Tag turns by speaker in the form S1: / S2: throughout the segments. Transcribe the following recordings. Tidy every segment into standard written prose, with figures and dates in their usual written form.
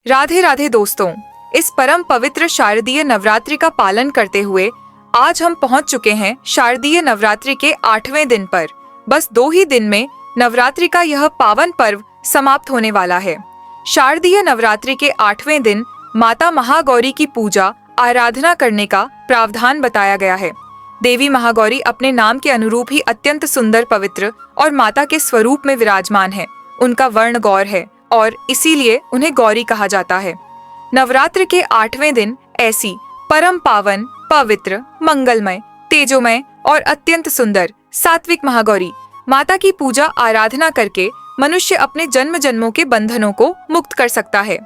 S1: राधे राधे दोस्तों, इस परम पवित्र शारदीय नवरात्रि का पालन करते हुए आज हम पहुंच चुके हैं शारदीय नवरात्रि के 8वें दिन पर। बस 2 ही दिन में नवरात्रि का यह पावन पर्व समाप्त होने वाला है। शारदीय नवरात्रि के 8वें दिन माता महागौरी की पूजा आराधना करने का प्रावधान बताया गया है। देवी महागौरी अपने नाम के अनुरूप ही अत्यंत सुंदर, पवित्र और माता के स्वरूप में विराजमान है। उनका वर्ण गौर है और इसीलिए उन्हें गौरी कहा जाता है। नवरात्र के 8वें दिन ऐसी परम पावन, पवित्र, मंगलमय, तेजोमय और अत्यंत सुंदर सात्विक महागौरी माता की पूजा आराधना करके मनुष्य अपने जन्म जन्मों के बंधनों को मुक्त कर सकता है।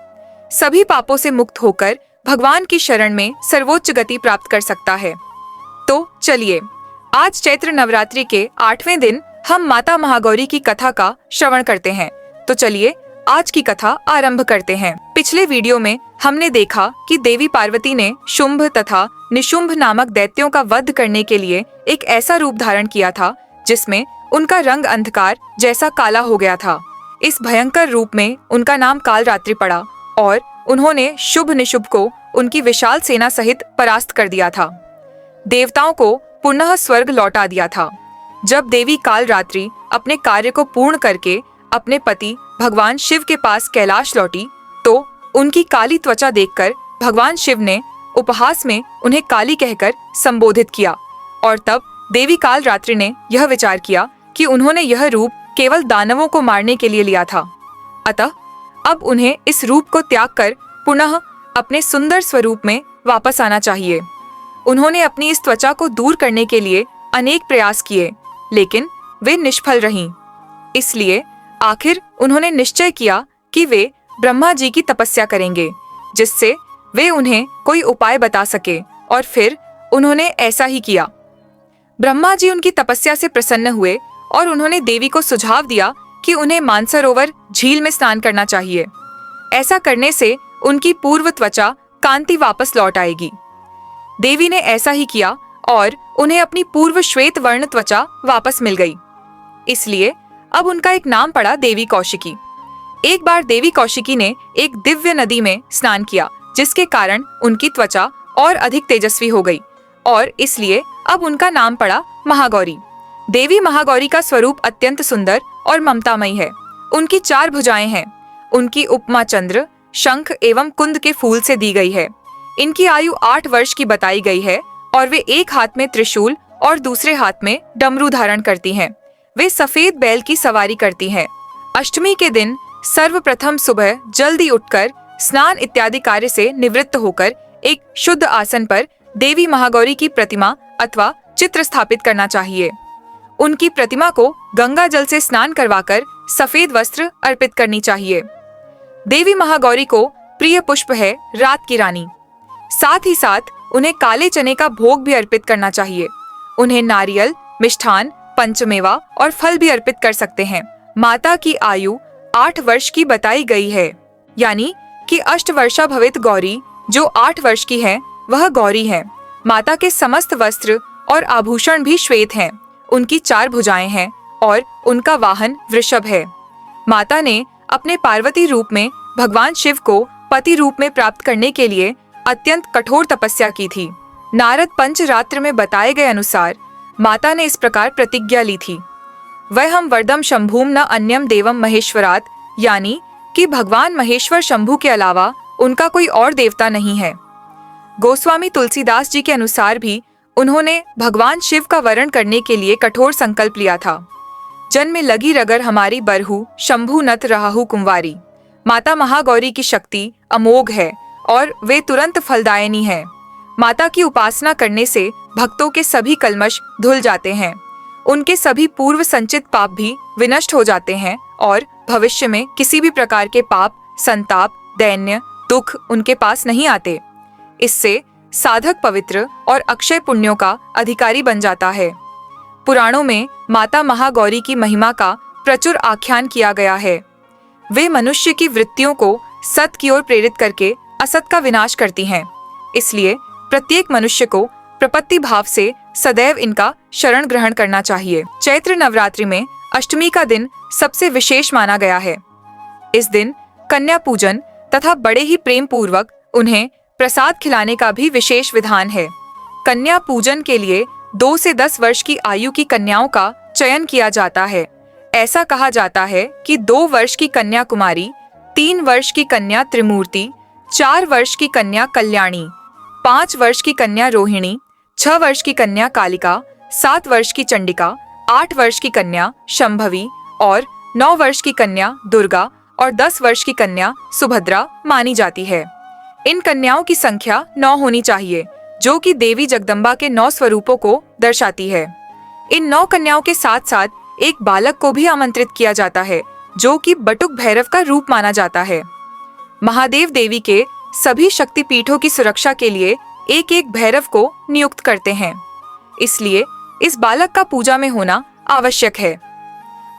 S1: सभी पापों से मुक्त होकर भगवान की शरण में सर्वोच्च गति प्राप्त कर सकता है। तो चलिए, आज चैत्र नवरात्रि के 8वें दिन हम माता महागौरी की कथा का श्रवण करते हैं। तो चलिए आज की कथा आरंभ करते हैं। पिछले वीडियो में हमने देखा कि देवी पार्वती ने शुंभ तथा निशुंभ नामक दैत्यों का वध करने के लिए एक ऐसा रूप धारण किया था जिसमें उनका रंग अंधकार जैसा काला हो गया था। इस भयंकर रूप में उनका नाम कालरात्रि पड़ा और उन्होंने शुभ निशुंभ को उनकी विशाल सेना सहित परास्त कर दिया था। देवताओं को पुनः स्वर्ग लौटा दिया था। जब देवी कालरात्रि अपने कार्य को पूर्ण करके अपने पति भगवान शिव के पास कैलाश लौटी तो उनकी काली त्वचा देखकर भगवान शिव ने उपहास में उन्हें काली कहकर संबोधित किया और तब देवी कालरात्रि ने यह विचार किया कि उन्होंने यह रूप केवल दानवों को मारने के लिए लिया था। अतः अब उन्हें इस रूप को त्याग कर पुनः अपने सुंदर स्वरूप में वापस आना चाहिए। उन्होंने अपनी इस त्वचा को दूर करने के लिए अनेक प्रयास किए, लेकिन वे निष्फल रहीं। इसलिए आखिर उन्होंने निश्चय किया कि वे ब्रह्मा जी की तपस्या करेंगे, जिससे वे उन्हें कोई उपाय बता सके, और फिर उन्होंने ऐसा ही किया। ब्रह्मा जी उनकी तपस्या से प्रसन्न हुए और उन्होंने देवी को सुझाव दिया कि उन्हें मानसरोवर झील में स्नान करना चाहिए। ऐसा करने से उनकी पूर्व त्वचा कांति वापस लौट आएगी। देवी ने ऐसा ही किया और उन्हें अपनी पूर्व श्वेत वर्ण त्वचा वापस मिल गई। इसलिए अब उनका एक नाम पड़ा देवी कौशिकी। एक बार देवी कौशिकी ने एक दिव्य नदी में स्नान किया, जिसके कारण उनकी त्वचा और अधिक तेजस्वी हो गई और इसलिए अब उनका नाम पड़ा महागौरी। देवी महागौरी का स्वरूप अत्यंत सुंदर और ममतामयी है। उनकी 4 भुजाएं हैं। उनकी उपमा चंद्र, शंख एवं कुंद के फूल से दी गई है। इनकी आयु 8 वर्ष की बताई गई है और वे एक हाथ में त्रिशूल और दूसरे हाथ में डमरू धारण करती हैं। वे सफेद बैल की सवारी करती हैं। अष्टमी के दिन सर्वप्रथम सुबह जल्दी उठकर स्नान इत्यादि कार्य से निवृत्त होकर एक शुद्ध आसन पर देवी महागौरी की प्रतिमा अथवा चित्र स्थापित करना चाहिए। उनकी प्रतिमा को गंगा जल से स्नान करवाकर सफेद वस्त्र अर्पित करनी चाहिए। देवी महागौरी को प्रिय पुष्प है रात की रानी। साथ ही साथ उन्हें काले चने का भोग भी अर्पित करना चाहिए। उन्हें नारियल, मिष्ठान, पंचमेवा और फल भी अर्पित कर सकते हैं। माता की आयु 8 वर्ष की बताई गई है, यानी कि अष्टवर्षा भवित गौरी जो 8 वर्ष की है वह गौरी है। माता के समस्त वस्त्र और आभूषण भी श्वेत हैं। उनकी 4 भुजाएं हैं और उनका वाहन वृषभ है। माता ने अपने पार्वती रूप में भगवान शिव को पति रूप में प्राप्त करने के लिए अत्यंत कठोर तपस्या की थी। नारद पंचरात्र में बताए गए अनुसार माता ने इस प्रकार प्रतिज्ञा ली थी, वह हम वरदम शंभूम न अन्यम देवम महेश्वरात, यानी कि भगवान महेश्वर शंभू के अलावा उनका कोई और देवता नहीं है। गोस्वामी तुलसीदास जी के अनुसार भी उन्होंने भगवान शिव का वरण करने के लिए कठोर संकल्प लिया था। जन में लगी रगर हमारी बरहु, शंभू नत रहाहु कुंवारी। माता महागौरी की शक्ति अमोघ है और वे तुरंत फलदायिनी है। माता की उपासना करने से भक्तों के सभी कल्मश धुल जाते हैं। उनके सभी पूर्व संचित पाप भी विनष्ट हो जाते हैं और भविष्य में किसी भी प्रकार के पाप, संताप, दैन्य, दुख उनके पास नहीं आते। इससे साधक पवित्र और अक्षय पुण्यों का अधिकारी बन जाता है। पुराणों में माता महागौरी की महिमा का प्रचुर आख्यान किया गया है। वे मनुष्य की वृत्तियों को सत की ओर प्रेरित करके असत का विनाश करती हैं। इसलिए प्रत्येक मनुष्य को प्रपत्ति भाव से सदैव इनका शरण ग्रहण करना चाहिए। चैत्र नवरात्रि में अष्टमी का दिन सबसे विशेष माना गया है। इस दिन कन्या पूजन तथा बड़े ही प्रेम पूर्वक उन्हें प्रसाद खिलाने का भी विशेष विधान है। कन्या पूजन के लिए 2 से 10 वर्ष की आयु की कन्याओं का चयन किया जाता है। ऐसा कहा जाता है कि 2 वर्ष की कन्या कुमारी, 3 वर्ष की कन्या त्रिमूर्ति, 4 वर्ष की कन्या कल्याणी, 5 वर्ष की कन्या रोहिणी, 6 वर्ष की कन्या कालिका, 7 वर्ष की चंडिका, 8 वर्ष की कन्या शंभवी और 9 वर्ष की कन्या दुर्गा और 10 वर्ष की कन्या सुभद्रा मानी जाती है। इन कन्याओं की संख्या 9 होनी चाहिए, जो कि देवी जगदम्बा के 9 स्वरूपों को दर्शाती है। इन 9 कन्याओं के साथ साथ एक बालक को भी आमंत्रित किया जाता है, जो कि बटुक भैरव का रूप माना जाता है। महादेव देवी के सभी शक्तिपीठों की सुरक्षा के लिए एक एक भैरव को नियुक्त करते हैं, इसलिए इस बालक का पूजा में होना आवश्यक है।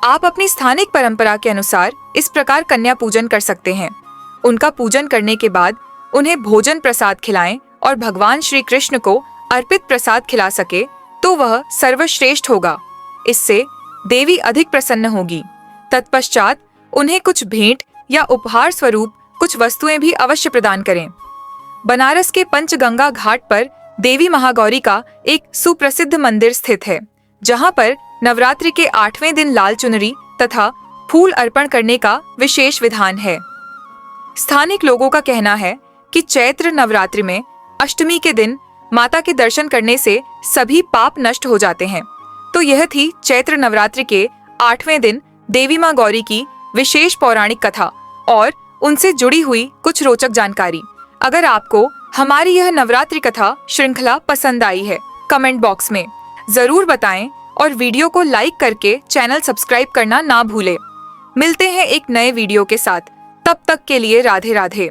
S1: आप अपनी स्थानिक परंपरा के अनुसार इस प्रकार कन्या पूजन कर सकते हैं। उनका पूजन करने के बाद उन्हें भोजन प्रसाद खिलाएं और भगवान श्री कृष्ण को अर्पित प्रसाद खिला सके तो वह सर्वश्रेष्ठ होगा। इससे देवी अधिक प्रसन्न होगी। तत्पश्चात उन्हें कुछ भेंट या उपहार स्वरूप कुछ वस्तुएं भी अवश्य प्रदान करें। बनारस के पंचगंगा घाट पर देवी महागौरी का एक सुप्रसिद्ध मंदिर स्थित है, जहां पर नवरात्रि के 8वें दिन लाल चुनरी तथा फूल अर्पण करने का विशेष विधान है। स्थानिक लोगों का कहना है कि चैत्र नवरात्रि में अष्टमी के दिन माता के दर्शन करने से सभी पाप नष्ट हो जाते हैं। तो यह थी चैत्र नवरात्रि के 8वें दिन देवी मां गौरी की विशेष पौराणिक कथा और उनसे जुड़ी हुई कुछ रोचक जानकारी। अगर आपको हमारी यह नवरात्रि कथा श्रृंखला पसंद आई है, कमेंट बॉक्स में जरूर बताएं और वीडियो को लाइक करके चैनल सब्सक्राइब करना ना भूलें। मिलते हैं एक नए वीडियो के साथ, तब तक के लिए राधे राधे।